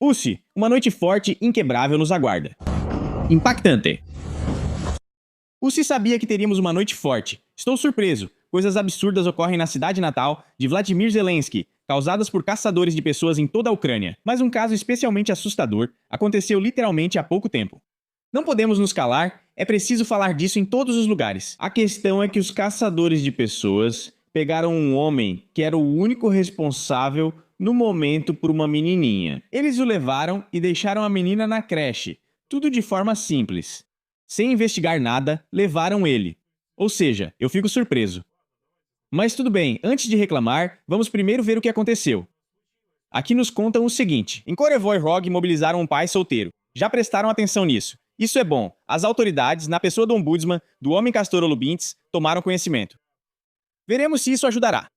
Pussy, uma noite forte e inquebrável nos aguarda. Impactante. Pussy sabia que teríamos uma noite forte. Estou surpreso. Coisas absurdas ocorrem na cidade natal de Vladimir Zelensky, causadas por caçadores de pessoas em toda a Ucrânia. Mas um caso especialmente assustador aconteceu literalmente há pouco tempo. Não podemos nos calar, é preciso falar disso em todos os lugares. A questão é que os caçadores de pessoas pegaram um homem que era o único responsável no momento por uma menininha. Eles o levaram e deixaram a menina na creche, tudo de forma simples. Sem investigar nada, levaram ele. Ou seja, eu fico surpreso. Mas tudo bem, antes de reclamar, vamos primeiro ver o que aconteceu. Aqui nos contam o seguinte: em Korevoy Rog mobilizaram um pai solteiro. Já prestaram atenção nisso. Isso é bom. As autoridades, na pessoa do ombudsman, do homem Castor Olubintz, tomaram conhecimento. Veremos se isso ajudará.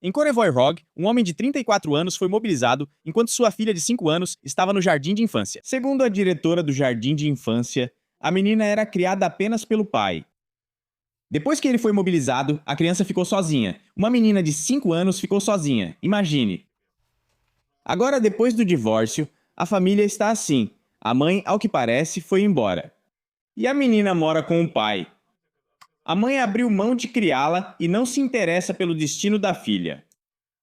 Em Korevoy Rog, um homem de 34 anos foi mobilizado enquanto sua filha de 5 anos estava no jardim de infância. Segundo a diretora do jardim de infância, a menina era criada apenas pelo pai. Depois que ele foi mobilizado, a criança ficou sozinha. Uma menina de 5 anos ficou sozinha, imagine. Agora, depois do divórcio, a família está assim. A mãe, ao que parece, foi embora. E a menina mora com o pai. A mãe abriu mão de criá-la e não se interessa pelo destino da filha.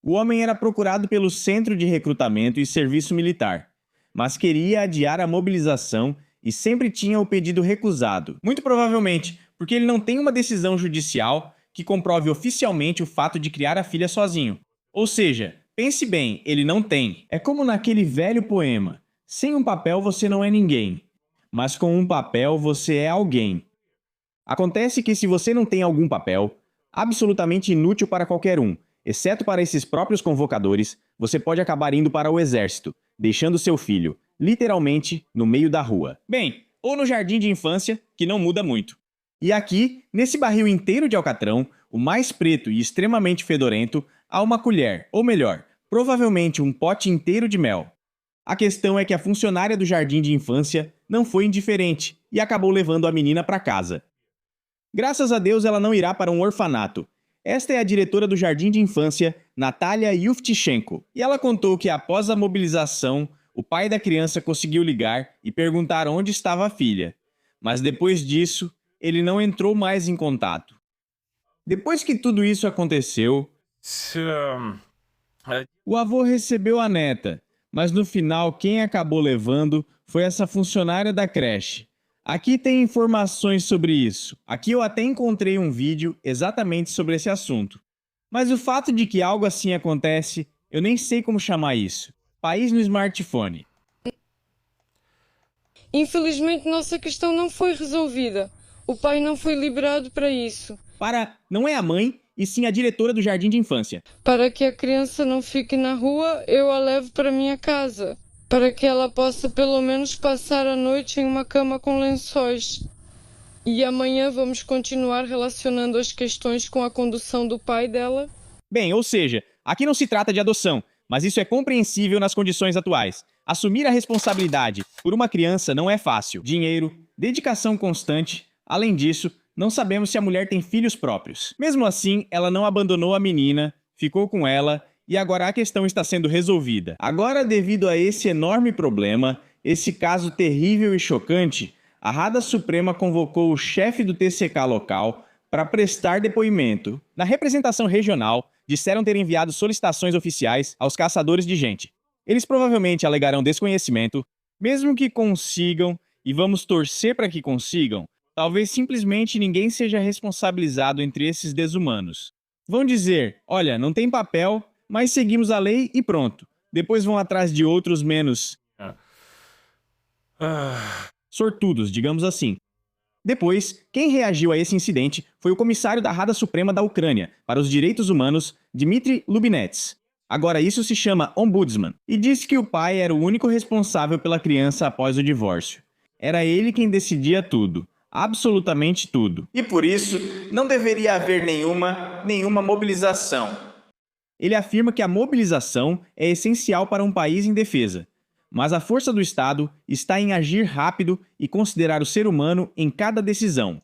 O homem era procurado pelo Centro de Recrutamento e Serviço Militar, mas queria adiar a mobilização e sempre tinha o pedido recusado. Muito provavelmente porque ele não tem uma decisão judicial que comprove oficialmente o fato de criar a filha sozinho. Ou seja, pense bem, ele não tem. É como naquele velho poema: sem um papel você não é ninguém, mas com um papel você é alguém. Acontece que se você não tem algum papel, absolutamente inútil para qualquer um, exceto para esses próprios convocadores, você pode acabar indo para o exército, deixando seu filho, literalmente, no meio da rua. Bem, ou no jardim de infância, que não muda muito. E aqui, nesse barril inteiro de alcatrão, o mais preto e extremamente fedorento, há uma colher, ou melhor, provavelmente um pote inteiro de mel. A questão é que a funcionária do jardim de infância não foi indiferente e acabou levando a menina para casa. Graças a Deus ela não irá para um orfanato. Esta é a diretora do jardim de infância, Natalia Yuvtichenko, e ela contou que após a mobilização, o pai da criança conseguiu ligar e perguntar onde estava a filha. Mas depois disso, ele não entrou mais em contato. Depois que tudo isso aconteceu, o avô recebeu a neta, mas no final quem acabou levando foi essa funcionária da creche. Aqui tem informações sobre isso. Aqui eu até encontrei um vídeo exatamente sobre esse assunto. Mas o fato de que algo assim acontece, eu nem sei como chamar isso. País no smartphone. Infelizmente, nossa questão não foi resolvida. O pai não foi liberado para isso. Não é a mãe, e sim a diretora do jardim de infância. Para que a criança não fique na rua, eu a levo para minha casa. Para que ela possa pelo menos passar a noite em uma cama com lençóis. E amanhã vamos continuar relacionando as questões com a condução do pai dela. Bem, ou seja, aqui não se trata de adoção, mas isso é compreensível nas condições atuais. Assumir a responsabilidade por uma criança não é fácil. Dinheiro, dedicação constante. Além disso, não sabemos se a mulher tem filhos próprios. Mesmo assim, ela não abandonou a menina, ficou com ela e agora a questão está sendo resolvida. Agora, devido a esse enorme problema, esse caso terrível e chocante, a Rada Suprema convocou o chefe do TCK local para prestar depoimento. Na representação regional, disseram ter enviado solicitações oficiais aos caçadores de gente. Eles provavelmente alegarão desconhecimento, mesmo que consigam, e vamos torcer para que consigam, talvez simplesmente ninguém seja responsabilizado entre esses desumanos. Vão dizer: olha, não tem papel, mas seguimos a lei e pronto. Depois vão atrás de outros menos sortudos, digamos assim. Depois, quem reagiu a esse incidente foi o comissário da Rada Suprema da Ucrânia para os Direitos Humanos, Dmitry Lubinets. Agora isso se chama ombudsman, e disse que o pai era o único responsável pela criança após o divórcio. Era ele quem decidia tudo, absolutamente tudo. E por isso, não deveria haver nenhuma mobilização. Ele afirma que a mobilização é essencial para um país em defesa. Mas a força do Estado está em agir rápido e considerar o ser humano em cada decisão.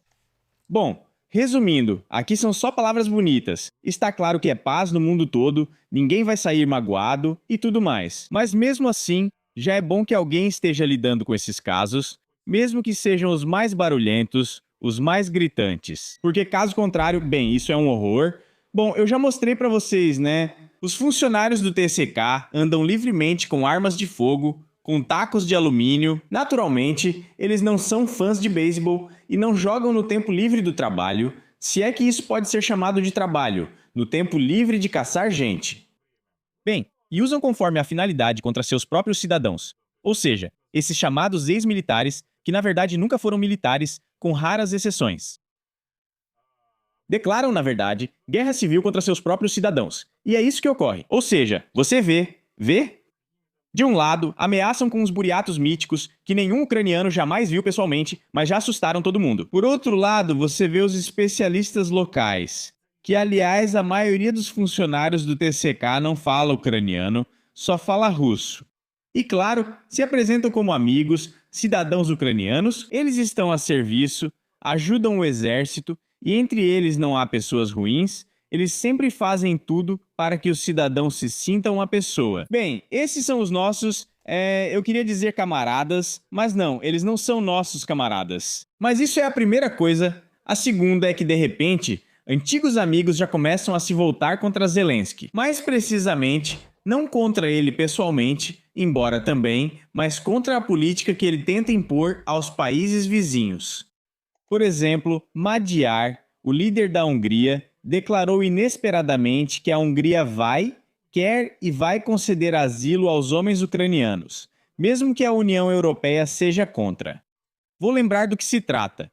Bom, resumindo, aqui são só palavras bonitas. Está claro que é paz no mundo todo, ninguém vai sair magoado e tudo mais. Mas mesmo assim, Já é bom que alguém esteja lidando com esses casos, mesmo que sejam os mais barulhentos, os mais gritantes. Porque caso contrário, bem, isso é um horror. Bom, eu já mostrei pra vocês, né? Os funcionários do TCK andam livremente com armas de fogo, com tacos de alumínio. Naturalmente, eles não são fãs de beisebol e não jogam no tempo livre do trabalho, se é que isso pode ser chamado de trabalho, no tempo livre de caçar gente. Bem, e usam conforme a finalidade contra seus próprios cidadãos. Ou seja, esses chamados ex-militares, que na verdade nunca foram militares, com raras exceções. Declaram, na verdade, guerra civil contra seus próprios cidadãos. E é isso que ocorre. Ou seja, você vê? De um lado, ameaçam com os buriatos míticos que nenhum ucraniano jamais viu pessoalmente, mas já assustaram todo mundo. Por outro lado, você vê os especialistas locais, que aliás a maioria dos funcionários do TCK não fala ucraniano, só fala russo. E claro, se apresentam como amigos, cidadãos ucranianos, eles estão a serviço, ajudam o exército, e entre eles não há pessoas ruins, eles sempre fazem tudo para que os cidadãos se sintam uma pessoa. Bem, esses são os nossos, eu queria dizer camaradas, mas não, eles não são nossos camaradas. Mas isso é a primeira coisa. A segunda é que, de repente, antigos amigos já começam a se voltar contra Zelensky. Mais precisamente, não contra ele pessoalmente, embora também, mas contra a política que ele tenta impor aos países vizinhos. Por exemplo, Magyar, o líder da Hungria, declarou inesperadamente que a Hungria quer e vai conceder asilo aos homens ucranianos, mesmo que a União Europeia seja contra. Vou lembrar do que se trata.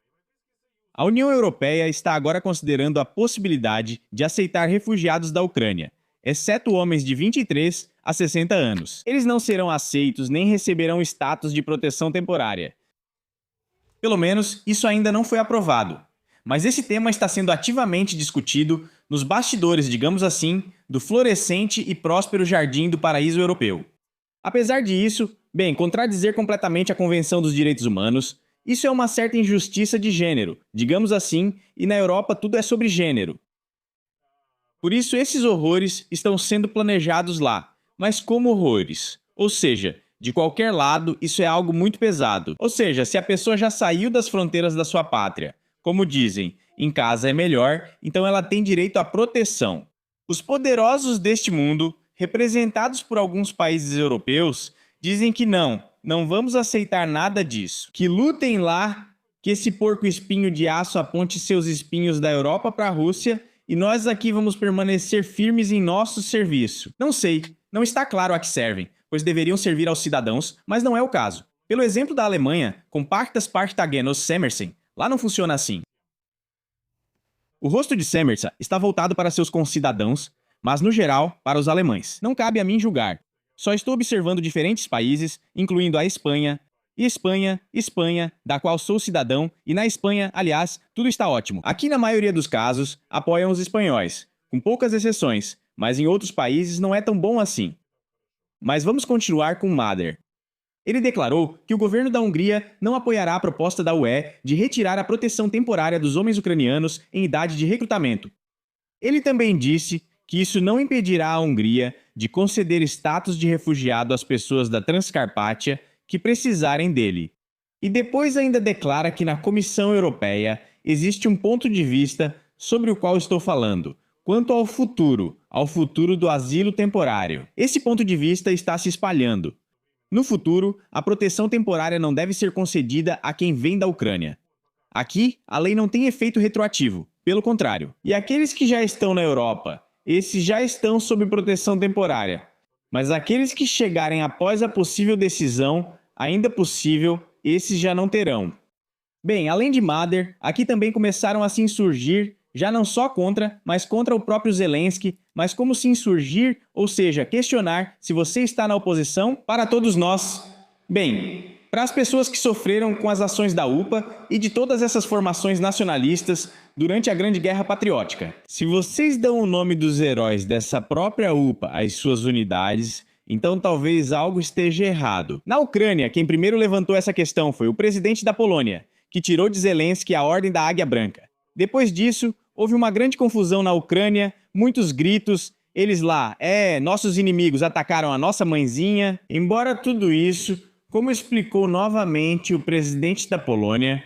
A União Europeia está agora considerando a possibilidade de aceitar refugiados da Ucrânia, exceto homens de 23 a 60 anos. Eles não serão aceitos nem receberão status de proteção temporária. Pelo menos, isso ainda não foi aprovado. Mas esse tema está sendo ativamente discutido nos bastidores, digamos assim, do florescente e próspero jardim do paraíso europeu. Apesar disso, bem, contradizer completamente a Convenção dos Direitos Humanos, isso é uma certa injustiça de gênero, digamos assim, e na Europa tudo é sobre gênero. Por isso, esses horrores estão sendo planejados lá, mas como horrores? Ou seja, de qualquer lado, isso é algo muito pesado. Ou seja, se a pessoa já saiu das fronteiras da sua pátria, como dizem, em casa é melhor, então ela tem direito à proteção. Os poderosos deste mundo, representados por alguns países europeus, dizem que não vamos aceitar nada disso. Que lutem lá, que esse porco-espinho de aço aponte seus espinhos da Europa para a Rússia e nós aqui vamos permanecer firmes em nosso serviço. Não sei, não está claro a que servem, pois deveriam servir aos cidadãos, mas não é o caso. Pelo exemplo da Alemanha, com Pactas Partagenos Semersen, lá não funciona assim. O rosto de Semersa está voltado para seus concidadãos, mas no geral, para os alemães. Não cabe a mim julgar. Só estou observando diferentes países, incluindo a Espanha, da qual sou cidadão, e na Espanha, aliás, tudo está ótimo. Aqui, na maioria dos casos, apoiam os espanhóis, com poucas exceções, mas em outros países não é tão bom assim. Mas vamos continuar com Magyar. Ele declarou que o governo da Hungria não apoiará a proposta da UE de retirar a proteção temporária dos homens ucranianos em idade de recrutamento. Ele também disse que isso não impedirá a Hungria de conceder status de refugiado às pessoas da Transcarpátia que precisarem dele. E depois ainda declara que na Comissão Europeia existe um ponto de vista sobre o qual estou falando, quanto ao futuro do asilo temporário. Esse ponto de vista está se espalhando. No futuro, a proteção temporária não deve ser concedida a quem vem da Ucrânia. Aqui, a lei não tem efeito retroativo, pelo contrário. E aqueles que já estão na Europa, esses já estão sob proteção temporária. Mas aqueles que chegarem após a possível decisão, ainda possível, esses já não terão. Bem, além de Magyar, aqui também começaram a se insurgir, já não só contra, mas contra o próprio Zelensky, mas como se insurgir, ou seja, questionar se você está na oposição para todos nós. Bem, para as pessoas que sofreram com as ações da UPA e de todas essas formações nacionalistas durante a Grande Guerra Patriótica. Se vocês dão o nome dos heróis dessa própria UPA às suas unidades, então talvez algo esteja errado. Na Ucrânia, quem primeiro levantou essa questão foi o presidente da Polônia, que tirou de Zelensky a Ordem da Águia Branca. Depois disso, houve uma grande confusão na Ucrânia, muitos gritos, Eles lá, nossos inimigos atacaram a nossa mãezinha. Embora tudo isso, como explicou novamente o presidente da Polônia,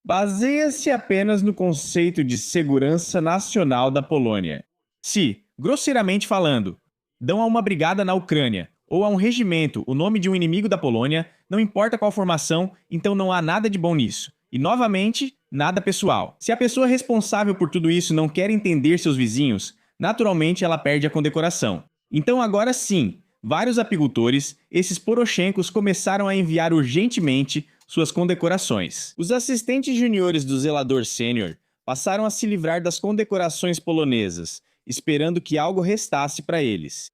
baseia-se apenas no conceito de segurança nacional da Polônia. Se, grosseiramente falando, dão a uma brigada na Ucrânia ou a um regimento o nome de um inimigo da Polônia, não importa qual formação, então não há nada de bom nisso. E, novamente, nada pessoal. Se a pessoa responsável por tudo isso não quer entender seus vizinhos, naturalmente ela perde a condecoração. Então agora sim, vários apicultores, esses porochencos, começaram a enviar urgentemente suas condecorações. Os assistentes juniores do zelador sênior passaram a se livrar das condecorações polonesas, esperando que algo restasse para eles.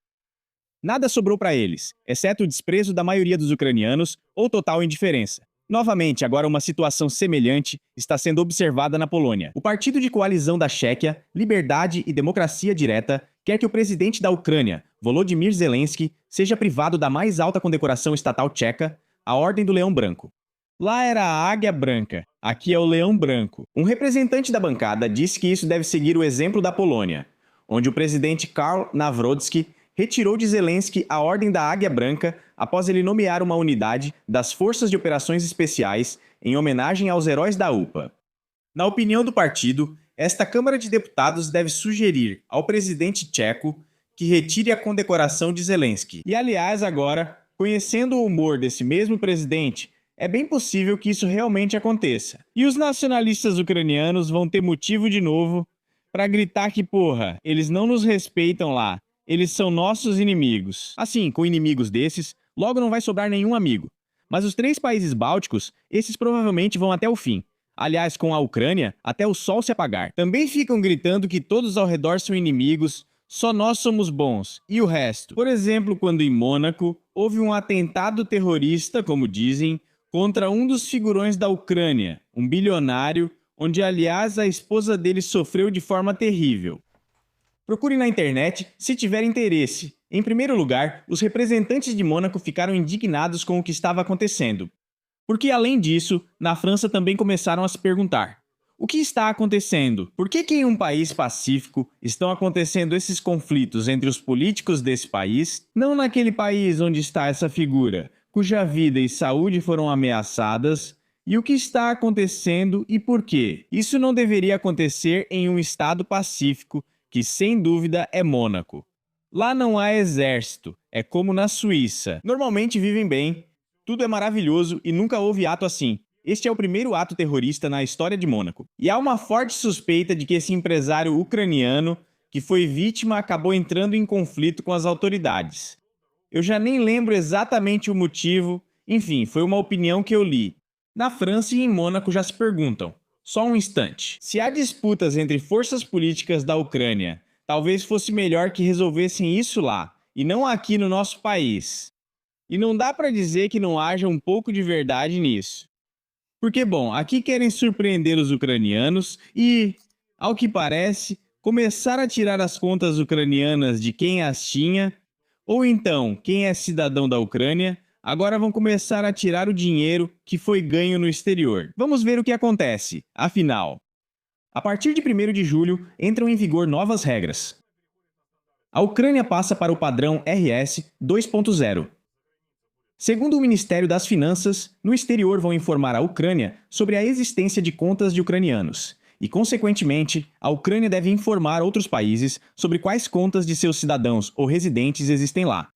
Nada sobrou para eles, exceto o desprezo da maioria dos ucranianos ou total indiferença. Novamente, agora uma situação semelhante está sendo observada na Polônia. O partido de coalizão da Chequia, Liberdade e Democracia Direta, quer que o presidente da Ucrânia, Volodymyr Zelensky, seja privado da mais alta condecoração estatal tcheca, a Ordem do Leão Branco. Lá era a Águia Branca, aqui é o Leão Branco. Um representante da bancada disse que isso deve seguir o exemplo da Polônia, onde o presidente Karl Nawrocki retirou de Zelensky a Ordem da Águia Branca após ele nomear uma unidade das Forças de Operações Especiais em homenagem aos heróis da UPA. Na opinião do partido, esta Câmara de Deputados deve sugerir ao presidente tcheco que retire a condecoração de Zelensky. E aliás, agora, conhecendo o humor desse mesmo presidente, é bem possível que isso realmente aconteça. E os nacionalistas ucranianos vão ter motivo de novo para gritar que, porra, eles não nos respeitam lá. Eles são nossos inimigos. Assim, com inimigos desses, logo não vai sobrar nenhum amigo. Mas os 3 países bálticos, esses provavelmente vão até o fim. Aliás, com a Ucrânia, até o sol se apagar. Também ficam gritando que todos ao redor são inimigos, só nós somos bons, e o resto. Por exemplo, quando em Mônaco, houve um atentado terrorista, como dizem, contra um dos figurões da Ucrânia, um bilionário, onde aliás a esposa dele sofreu de forma terrível. Procure na internet se tiver interesse. Em primeiro lugar, os representantes de Mônaco ficaram indignados com o que estava acontecendo. Porque, além disso, na França também começaram a se perguntar: o que está acontecendo? Por que em um país pacífico estão acontecendo esses conflitos entre os políticos desse país, não naquele país onde está essa figura, cuja vida e saúde foram ameaçadas? E o que está acontecendo e por quê? Isso não deveria acontecer em um estado pacífico, que sem dúvida é Mônaco. Lá não há exército, é como na Suíça. Normalmente vivem bem, tudo é maravilhoso e nunca houve ato assim. Este é o primeiro ato terrorista na história de Mônaco. E há uma forte suspeita de que esse empresário ucraniano que foi vítima acabou entrando em conflito com as autoridades. Eu já nem lembro exatamente o motivo, enfim, foi uma opinião que eu li. Na França e em Mônaco já se perguntam: só um instante. Se há disputas entre forças políticas da Ucrânia, talvez fosse melhor que resolvessem isso lá, e não aqui no nosso país. E não dá para dizer que não haja um pouco de verdade nisso. Porque, bom, aqui querem surpreender os ucranianos e, ao que parece, começar a tirar as contas ucranianas de quem as tinha, ou então, quem é cidadão da Ucrânia, agora vão começar a tirar o dinheiro que foi ganho no exterior. Vamos ver o que acontece, afinal. A partir de 1º de julho, entram em vigor novas regras. A Ucrânia passa para o padrão RS 2.0. Segundo o Ministério das Finanças, no exterior vão informar a Ucrânia sobre a existência de contas de ucranianos. E, consequentemente, a Ucrânia deve informar outros países sobre quais contas de seus cidadãos ou residentes existem lá.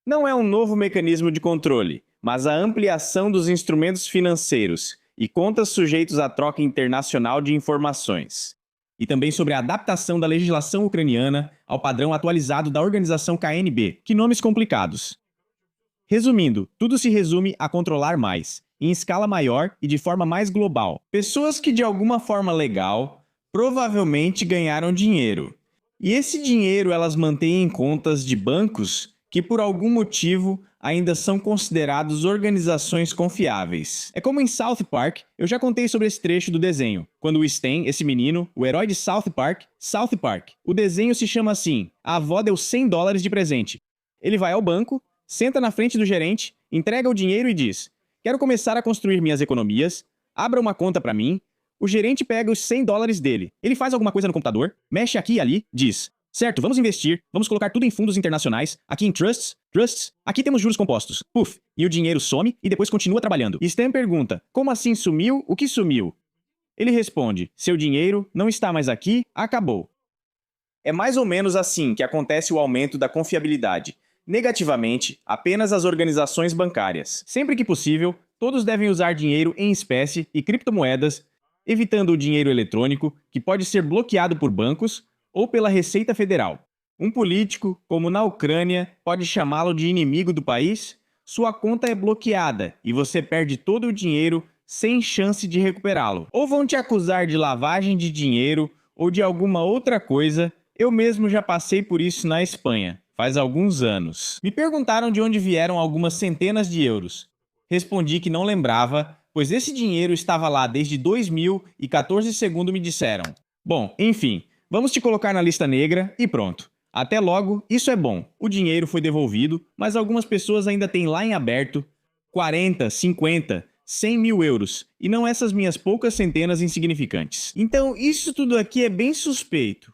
Não é um novo mecanismo de controle, mas a ampliação dos instrumentos financeiros e contas sujeitos à troca internacional de informações. E também sobre a adaptação da legislação ucraniana ao padrão atualizado da organização KNB. Que nomes complicados. Resumindo, tudo se resume a controlar mais, em escala maior e de forma mais global. Pessoas que de alguma forma legal provavelmente ganharam dinheiro. E esse dinheiro elas mantêm em contas de bancos que por algum motivo ainda são considerados organizações confiáveis. É como em South Park, eu já contei sobre esse trecho do desenho, quando o Stan, esse menino, o herói de South Park, o desenho se chama assim: a avó deu $100 de presente. Ele vai ao banco, senta na frente do gerente, entrega o dinheiro e diz: quero começar a construir minhas economias, abra uma conta para mim, O gerente pega os $100 dele. Ele faz alguma coisa no computador, mexe aqui e ali, diz: certo, vamos investir, vamos colocar tudo em fundos internacionais, aqui em trusts, aqui temos juros compostos. Puf, e o dinheiro some e depois continua trabalhando. Stan pergunta: como assim sumiu? O que sumiu? Ele responde: seu dinheiro não está mais aqui, acabou. É mais ou menos assim que acontece o aumento da confiabilidade. Negativamente, apenas as organizações bancárias. Sempre que possível, todos devem usar dinheiro em espécie e criptomoedas, evitando o dinheiro eletrônico, que pode ser bloqueado por bancos ou pela Receita Federal. Um político, como na Ucrânia, pode chamá-lo de inimigo do país? Sua conta é bloqueada e você perde todo o dinheiro sem chance de recuperá-lo. Ou vão te acusar de lavagem de dinheiro ou de alguma outra coisa. Eu mesmo já passei por isso na Espanha, faz alguns anos. Me perguntaram de onde vieram algumas centenas de euros. Respondi que não lembrava, pois esse dinheiro estava lá desde 2014, segundo me disseram. Bom, enfim, vamos te colocar na lista negra e pronto. Até logo, isso é bom. O dinheiro foi devolvido, mas algumas pessoas ainda têm lá em aberto 40, 50, 100 mil euros, e não essas minhas poucas centenas insignificantes. Então, isso tudo aqui é bem suspeito.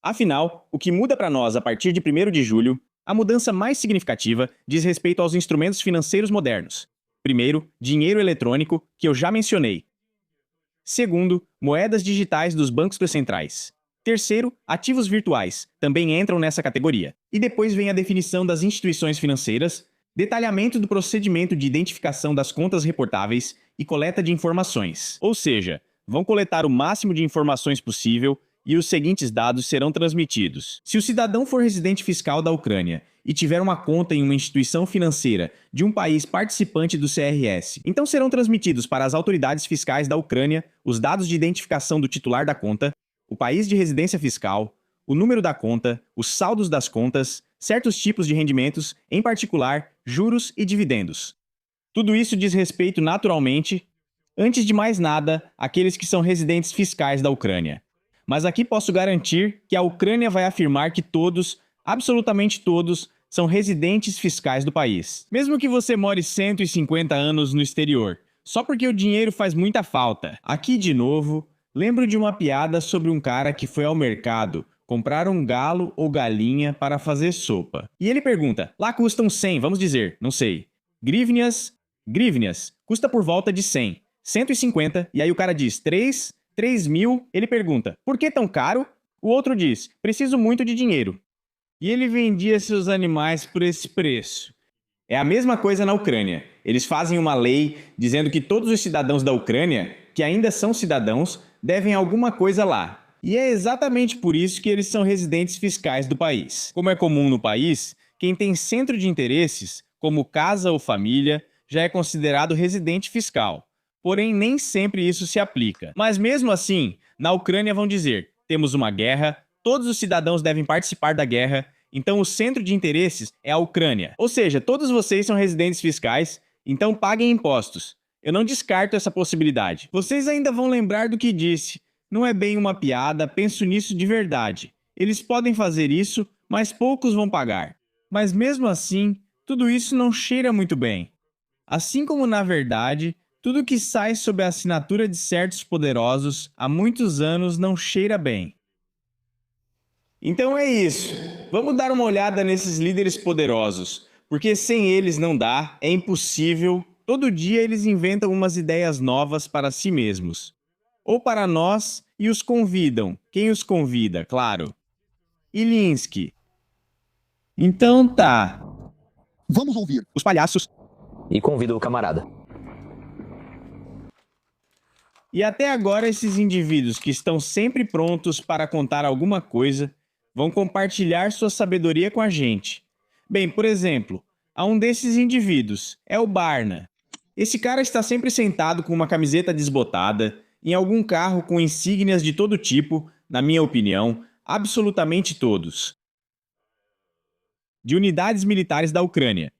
Afinal, o que muda para nós a partir de 1º de julho, a mudança mais significativa diz respeito aos instrumentos financeiros modernos. Primeiro, dinheiro eletrônico, que eu já mencionei. Segundo, moedas digitais dos bancos centrais. Terceiro, ativos virtuais, também entram nessa categoria. E depois vem a definição das instituições financeiras, detalhamento do procedimento de identificação das contas reportáveis e coleta de informações. Ou seja, vão coletar o máximo de informações possível e os seguintes dados serão transmitidos. Se o cidadão for residente fiscal da Ucrânia e tiver uma conta em uma instituição financeira de um país participante do CRS, então serão transmitidos para as autoridades fiscais da Ucrânia os dados de identificação do titular da conta, o país de residência fiscal, o número da conta, os saldos das contas, certos tipos de rendimentos, em particular, juros e dividendos. Tudo isso diz respeito, naturalmente, antes de mais nada, àqueles que são residentes fiscais da Ucrânia. Mas aqui posso garantir que a Ucrânia vai afirmar que todos, absolutamente todos, são residentes fiscais do país. Mesmo que você more 150 anos no exterior, só porque o dinheiro faz muita falta. Aqui, de novo, lembro de uma piada sobre um cara que foi ao mercado comprar um galo ou galinha para fazer sopa. E ele pergunta, lá custam 100, vamos dizer, não sei. Grivnias, custa por volta de 100. 150, e aí o cara diz 3 mil, ele pergunta, por que tão caro? O outro diz, preciso muito de dinheiro. E ele vendia seus animais por esse preço. É a mesma coisa na Ucrânia. Eles fazem uma lei dizendo que todos os cidadãos da Ucrânia, que ainda são cidadãos, devem alguma coisa lá. E é exatamente por isso que eles são residentes fiscais do país. Como é comum no país, quem tem centro de interesses, como casa ou família, já é considerado residente fiscal. Porém, nem sempre isso se aplica. Mas mesmo assim, na Ucrânia vão dizer, temos uma guerra, todos os cidadãos devem participar da guerra, então o centro de interesses é a Ucrânia. Ou seja, todos vocês são residentes fiscais, então paguem impostos. Eu não descarto essa possibilidade. Vocês ainda vão lembrar do que disse. Não é bem uma piada, penso nisso de verdade. Eles podem fazer isso, mas poucos vão pagar. Mas mesmo assim, tudo isso não cheira muito bem. Assim como, na verdade, tudo que sai sob a assinatura de certos poderosos há muitos anos não cheira bem. Então é isso. Vamos dar uma olhada nesses líderes poderosos, porque sem eles não dá, é impossível. Todo dia eles inventam umas ideias novas para si mesmos. Ou para nós, e os convidam. Quem os convida, claro. Ilinsky. Então tá. Vamos ouvir Os palhaços. E convido o camarada. E até agora esses indivíduos que estão sempre prontos para contar alguma coisa vão compartilhar sua sabedoria com a gente. Bem, por exemplo, há um desses indivíduos, é o Barna. Esse cara está sempre sentado com uma camiseta desbotada, em algum carro com insígnias de todo tipo, na minha opinião, absolutamente todos, de unidades militares da Ucrânia.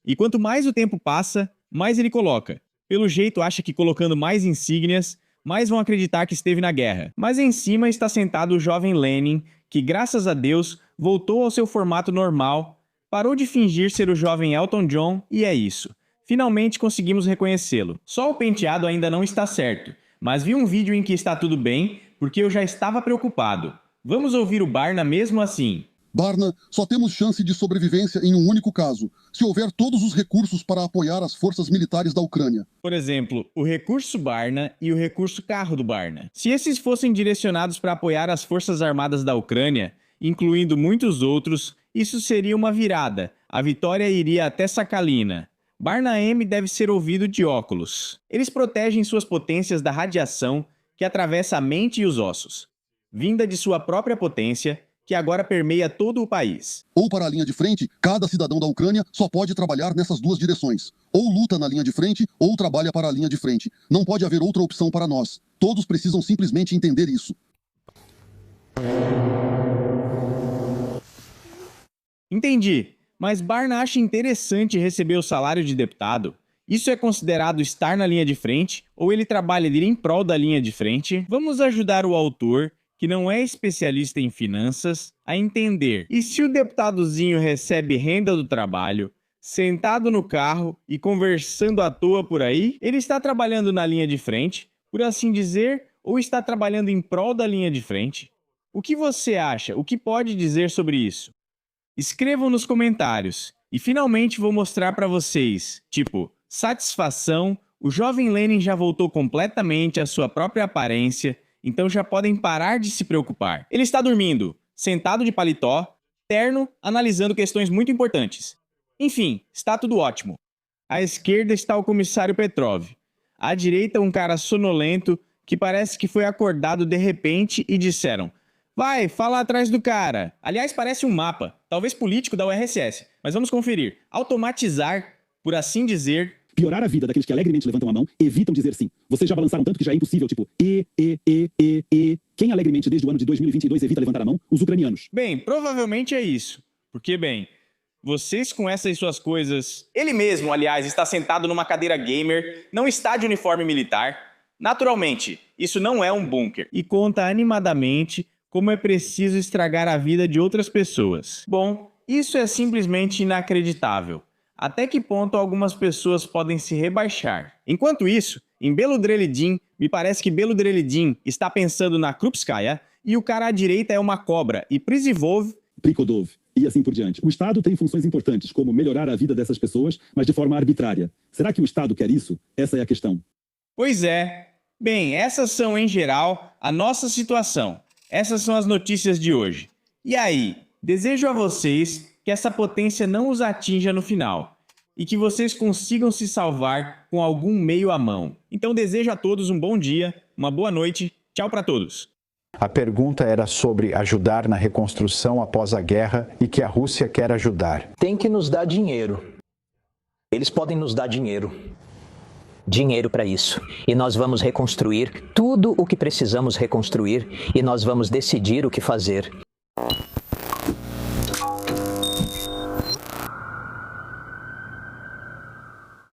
E quanto mais o tempo passa, mais ele coloca. Pelo jeito acha que colocando mais insígnias, mais vão acreditar que esteve na guerra. Mas em cima está sentado o jovem Lenin, que graças a Deus voltou ao seu formato normal, parou de fingir ser o jovem Elton John e é isso. Finalmente conseguimos reconhecê-lo. Só o penteado ainda não está certo, mas vi um vídeo em que está tudo bem, porque eu já estava preocupado. Vamos ouvir o Barna mesmo assim. Barna, só temos chance de sobrevivência em um único caso, se houver todos os recursos para apoiar as forças militares da Ucrânia. Por exemplo, o recurso Barna e o recurso carro do Barna. Se esses fossem direcionados para apoiar as forças armadas da Ucrânia, incluindo muitos outros, isso seria uma virada. A vitória iria até Sakhalina. Barna M deve ser ouvido de óculos. Eles protegem suas potências da radiação que atravessa a mente e os ossos, vinda de sua própria potência, que agora permeia todo o país. Ou para a linha de frente, cada cidadão da Ucrânia só pode trabalhar nessas duas direções. Ou luta na linha de frente, ou trabalha para a linha de frente. Não pode haver outra opção para nós. Todos precisam simplesmente entender isso. Entendi, mas Barna acha interessante receber o salário de deputado? Isso é considerado estar na linha de frente, ou ele trabalha em prol da linha de frente? Vamos ajudar o autor, que não é especialista em finanças, a entender. E se o deputadozinho recebe renda do trabalho, sentado no carro e conversando à toa por aí, ele está trabalhando na linha de frente, por assim dizer, ou está trabalhando em prol da linha de frente? O que você acha? O que pode dizer sobre isso? Escrevam nos comentários. E finalmente vou mostrar para vocês, tipo, satisfação, o jovem Lenin já voltou completamente à sua própria aparência, então já podem parar de se preocupar. Ele está dormindo, sentado de paletó, terno, analisando questões muito importantes. Enfim, está tudo ótimo. À esquerda está o comissário Petrov. À direita, um cara sonolento que parece que foi acordado de repente e disseram: vai, fala atrás do cara. Aliás, parece um mapa, talvez político da URSS, mas vamos conferir. Automatizar, por assim dizer, piorar a vida daqueles que alegremente levantam a mão, evitam dizer sim. Vocês já balançaram tanto que já é impossível, tipo, Quem alegremente desde o ano de 2022 evita levantar a mão? Os ucranianos. Bem, provavelmente é isso. Porque, bem, vocês com essas suas coisas... Ele mesmo, aliás, está sentado numa cadeira gamer, não está de uniforme militar. Naturalmente, isso não é um bunker. E conta animadamente como é preciso estragar a vida de outras pessoas. Bom, isso é simplesmente inacreditável. Até que ponto algumas pessoas podem se rebaixar? Enquanto isso, em Beludrelidin, me parece que Beludrelidin está pensando na Krupskaya e o cara à direita é uma cobra e Prizivov... Prikodov, e assim por diante. O Estado tem funções importantes, como melhorar a vida dessas pessoas, mas de forma arbitrária. Será que o Estado quer isso? Essa é a questão. Pois é. Bem, essas são, em geral, a nossa situação. Essas são as notícias de hoje. E aí, desejo a vocês que essa potência não os atinja no final e que vocês consigam se salvar com algum meio à mão. Então desejo a todos um bom dia, uma boa noite, tchau para todos. A pergunta era sobre ajudar na reconstrução após a guerra e que a Rússia quer ajudar. Tem que nos dar dinheiro. Eles podem nos dar dinheiro. Dinheiro para isso. E nós vamos reconstruir tudo o que precisamos reconstruir e nós vamos decidir o que fazer.